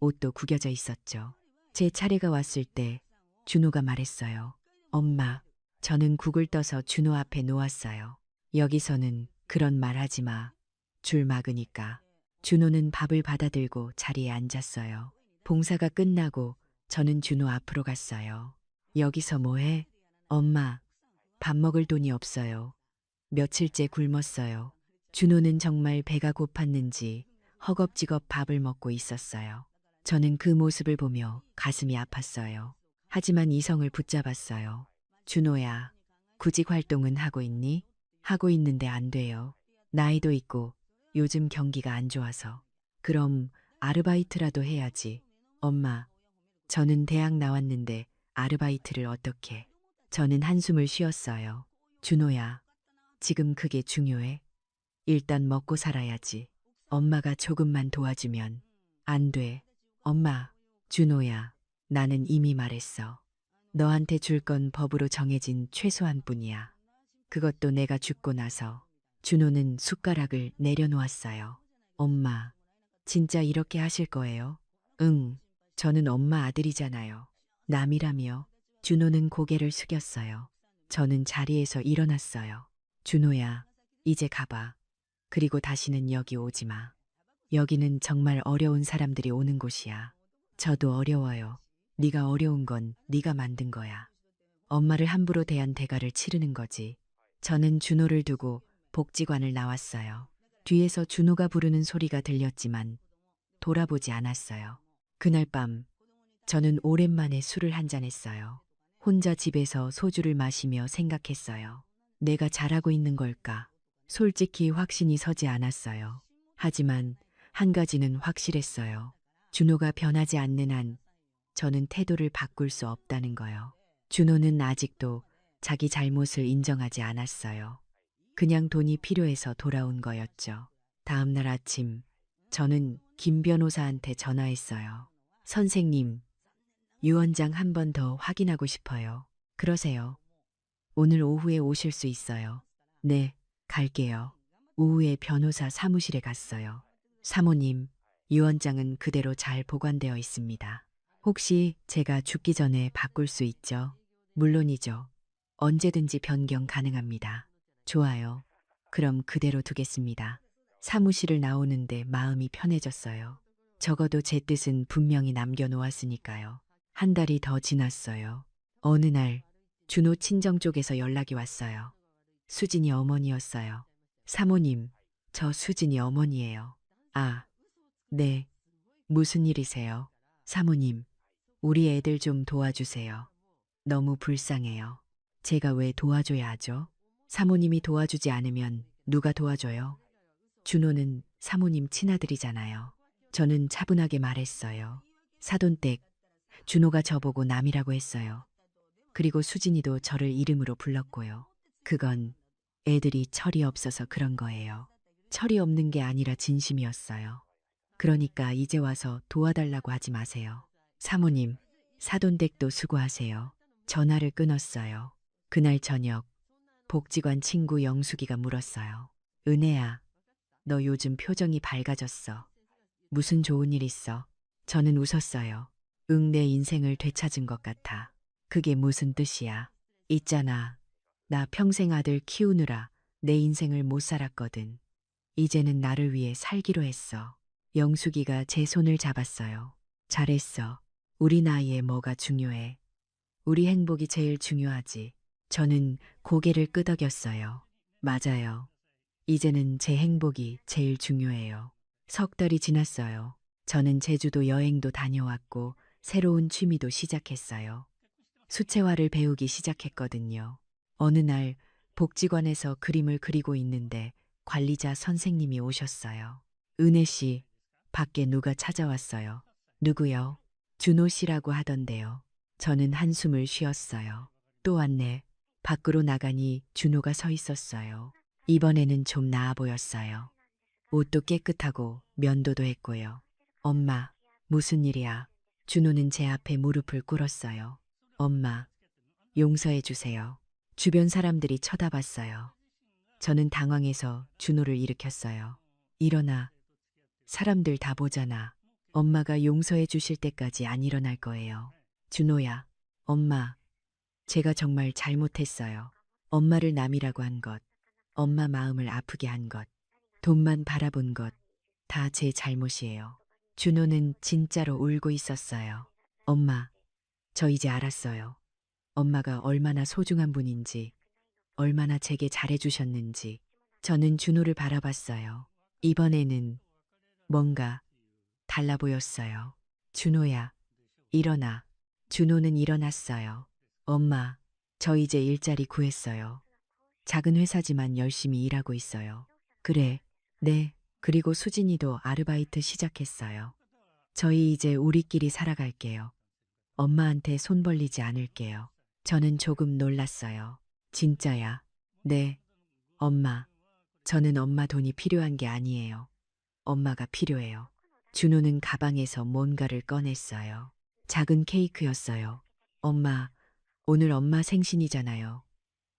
옷도 구겨져 있었죠. 제 차례가 왔을 때 준호가 말했어요. 엄마, 저는 국을 떠서 준호 앞에 놓았어요. 여기서는 그런 말 하지 마. 줄 막으니까. 준호는 밥을 받아들고 자리에 앉았어요. 봉사가 끝나고 저는 준호 앞으로 갔어요. 여기서 뭐해? 엄마, 밥 먹을 돈이 없어요. 며칠째 굶었어요. 준호는 정말 배가 고팠는지 허겁지겁 밥을 먹고 있었어요. 저는 그 모습을 보며 가슴이 아팠어요. 하지만 이성을 붙잡았어요. 준호야, 구직 활동은 하고 있니? 하고 있는데 안 돼요. 나이도 있고 요즘 경기가 안 좋아서. 그럼 아르바이트라도 해야지. 엄마, 저는 대학 나왔는데 아르바이트를 어떻게? 저는 한숨을 쉬었어요. 준호야, 지금 그게 중요해? 일단 먹고 살아야지. 엄마가 조금만 도와주면. 안 돼. 엄마, 준호야, 나는 이미 말했어. 너한테 줄 건 법으로 정해진 최소한 뿐이야. 그것도 내가 죽고 나서. 준호는 숟가락을 내려놓았어요. 엄마, 진짜 이렇게 하실 거예요? 응, 저는 엄마 아들이잖아요. 남이라며. 준호는 고개를 숙였어요. 저는 자리에서 일어났어요. 준호야, 이제 가봐. 그리고 다시는 여기 오지 마. 여기는 정말 어려운 사람들이 오는 곳이야. 저도 어려워요. 네가 어려운 건 네가 만든 거야. 엄마를 함부로 대한 대가를 치르는 거지. 저는 준호를 두고 복지관을 나왔어요. 뒤에서 준호가 부르는 소리가 들렸지만 돌아보지 않았어요. 그날 밤 저는 오랜만에 술을 한잔했어요. 혼자 집에서 소주를 마시며 생각했어요. 내가 잘하고 있는 걸까? 솔직히 확신이 서지 않았어요. 하지만 한 가지는 확실했어요. 준호가 변하지 않는 한 저는 태도를 바꿀 수 없다는 거요. 준호는 아직도 자기 잘못을 인정하지 않았어요. 그냥 돈이 필요해서 돌아온 거였죠. 다음 날 아침 저는 김 변호사한테 전화했어요. 선생님, 유 원장 한 번 더 확인하고 싶어요. 그러세요. 오늘 오후에 오실 수 있어요. 네, 갈게요. 오후에 변호사 사무실에 갔어요. 사모님, 유 원장은 그대로 잘 보관되어 있습니다. 혹시 제가 죽기 전에 바꿀 수 있죠? 물론이죠. 언제든지 변경 가능합니다. 좋아요. 그럼 그대로 두겠습니다. 사무실을 나오는데 마음이 편해졌어요. 적어도 제 뜻은 분명히 남겨놓았으니까요. 한 달이 더 지났어요. 어느 날 준호 친정 쪽에서 연락이 왔어요. 수진이 어머니였어요. 사모님, 저 수진이 어머니예요. 아, 네. 무슨 일이세요? 사모님, 우리 애들 좀 도와주세요. 너무 불쌍해요. 제가 왜 도와줘야 하죠? 사모님이 도와주지 않으면 누가 도와줘요? 준호는 사모님 친아들이잖아요. 저는 차분하게 말했어요. 사돈댁, 준호가 저보고 남이라고 했어요. 그리고 수진이도 저를 이름으로 불렀고요. 그건 애들이 철이 없어서 그런 거예요. 철이 없는 게 아니라 진심이었어요. 그러니까 이제 와서 도와달라고 하지 마세요. 사모님, 사돈댁도 수고하세요. 전화를 끊었어요. 그날 저녁, 복지관 친구 영숙이가 물었어요. 은혜야, 너 요즘 표정이 밝아졌어. 무슨 좋은 일 있어? 저는 웃었어요. 응, 내 인생을 되찾은 것 같아. 그게 무슨 뜻이야? 있잖아. 나 평생 아들 키우느라 내 인생을 못 살았거든. 이제는 나를 위해 살기로 했어. 영숙이가 제 손을 잡았어요. 잘했어. 우리 나이에 뭐가 중요해. 우리 행복이 제일 중요하지. 저는 고개를 끄덕였어요. 맞아요. 이제는 제 행복이 제일 중요해요. 석 달이 지났어요. 저는 제주도 여행도 다녀왔고 새로운 취미도 시작했어요. 수채화를 배우기 시작했거든요. 어느 날 복지관에서 그림을 그리고 있는데 관리자 선생님이 오셨어요. 은혜 씨, 밖에 누가 찾아왔어요. 누구요? 준호 씨라고 하던데요. 저는 한숨을 쉬었어요. 또 왔네. 밖으로 나가니 준호가 서 있었어요. 이번에는 좀 나아 보였어요. 옷도 깨끗하고 면도도 했고요. 엄마, 무슨 일이야? 준호는 제 앞에 무릎을 꿇었어요. 엄마, 용서해 주세요. 주변 사람들이 쳐다봤어요. 저는 당황해서 준호를 일으켰어요. 일어나. 사람들 다 보잖아. 엄마가 용서해 주실 때까지 안 일어날 거예요. 준호야, 엄마, 제가 정말 잘못했어요. 엄마를 남이라고 한 것, 엄마 마음을 아프게 한 것, 돈만 바라본 것, 다 제 잘못이에요. 준호는 진짜로 울고 있었어요. 엄마, 저 이제 알았어요. 엄마가 얼마나 소중한 분인지, 얼마나 제게 잘해주셨는지. 저는 준호를 바라봤어요. 이번에는 뭔가 달라 보였어요. 준호야, 일어나. 준호는 일어났어요. 엄마, 저 이제 일자리 구했어요. 작은 회사지만 열심히 일하고 있어요. 그래, 네. 그리고 수진이도 아르바이트 시작했어요. 저희 이제 우리끼리 살아갈게요. 엄마한테 손 벌리지 않을게요. 저는 조금 놀랐어요. 진짜야? 네. 엄마, 저는 엄마 돈이 필요한 게 아니에요. 엄마가 필요해요. 준호는 가방에서 뭔가를 꺼냈어요. 작은 케이크였어요. 엄마, 오늘 엄마 생신이잖아요.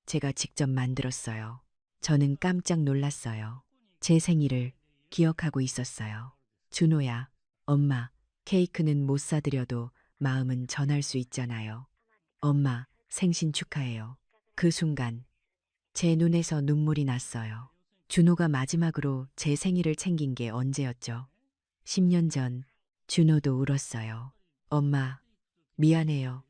제가 직접 만들었어요. 저는 깜짝 놀랐어요. 제 생일을 기억하고 있었어요. 준호야, 엄마, 케이크는 못 사드려도 마음은 전할 수 있잖아요. 엄마, 생신 축하해요. 그 순간 제 눈에서 눈물이 났어요. 준호가 마지막으로 제 생일을 챙긴 게 언제였죠? 10년 전 준호도 울었어요. 엄마, 미안해요.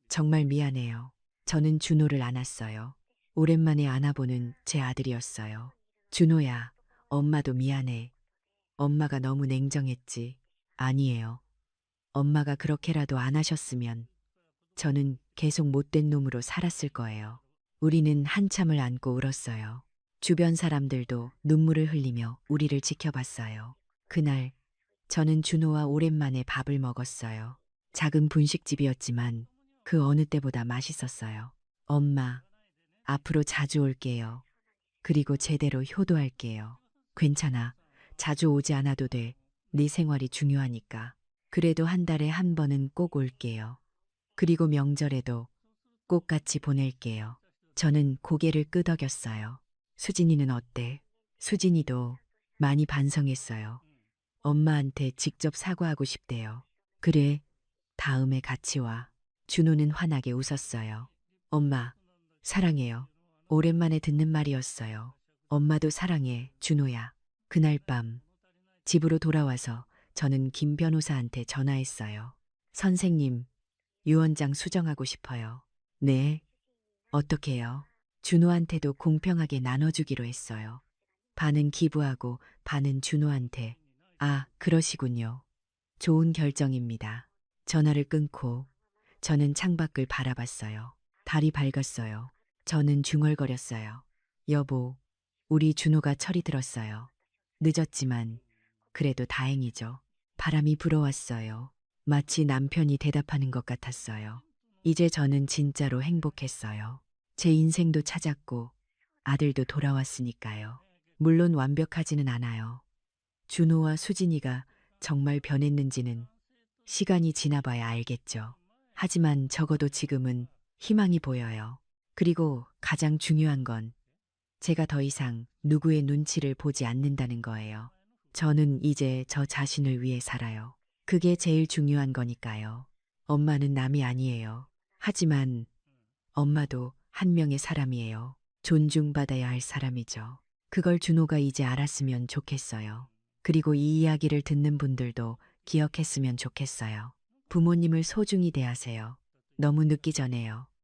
정말 미안해요. 저는 준호를 안았어요. 오랜만에 안아보는 제 아들이었어요. 준호야, 엄마도 미안해. 엄마가 너무 냉정했지. 아니에요. 엄마가 그렇게라도 안 하셨으면 저는 계속 못된 놈으로 살았을 거예요. 우리는 한참을 안고 울었어요. 주변 사람들도 눈물을 흘리며 우리를 지켜봤어요. 그날 저는 준호와 오랜만에 밥을 먹었어요. 작은 분식집이었지만 그 어느 때보다 맛있었어요. 엄마, 앞으로 자주 올게요. 그리고 제대로 효도할게요. 괜찮아. 자주 오지 않아도 돼. 네 생활이 중요하니까. 그래도 한 달에 한 번은 꼭 올게요. 그리고 명절에도 꼭 같이 보낼게요. 저는 고개를 끄덕였어요. 수진이는 어때? 수진이도 많이 반성했어요. 엄마한테 직접 사과하고 싶대요. 그래, 다음에 같이 와. 준호는 환하게 웃었어요. 엄마, 사랑해요. 오랜만에 듣는 말이었어요. 엄마도 사랑해, 준호야. 그날 밤 집으로 돌아와서 저는 김 변호사한테 전화했어요. 선생님, 유언장 수정하고 싶어요. 네, 어떻게 해요? 준호한테도 공평하게 나눠주기로 했어요. 반은 기부하고 반은 준호한테. 아, 그러시군요. 좋은 결정입니다. 전화를 끊고 저는 창밖을 바라봤어요. 달이 밝았어요. 저는 중얼거렸어요. 여보, 우리 준호가 철이 들었어요. 늦었지만 그래도 다행이죠. 바람이 불어왔어요. 마치 남편이 대답하는 것 같았어요. 이제 저는 진짜로 행복했어요. 제 인생도 찾았고 아들도 돌아왔으니까요. 물론 완벽하지는 않아요. 준호와 수진이가 정말 변했는지는 시간이 지나봐야 알겠죠. 하지만 적어도 지금은 희망이 보여요. 그리고 가장 중요한 건 제가 더 이상 누구의 눈치를 보지 않는다는 거예요. 저는 이제 저 자신을 위해 살아요. 그게 제일 중요한 거니까요. 엄마는 남이 아니에요. 하지만 엄마도 한 명의 사람이에요. 존중받아야 할 사람이죠. 그걸 준호가 이제 알았으면 좋겠어요. 그리고 이 이야기를 듣는 분들도 기억했으면 좋겠어요. 부모님을 소중히 대하세요. 너무 늦기 전에요.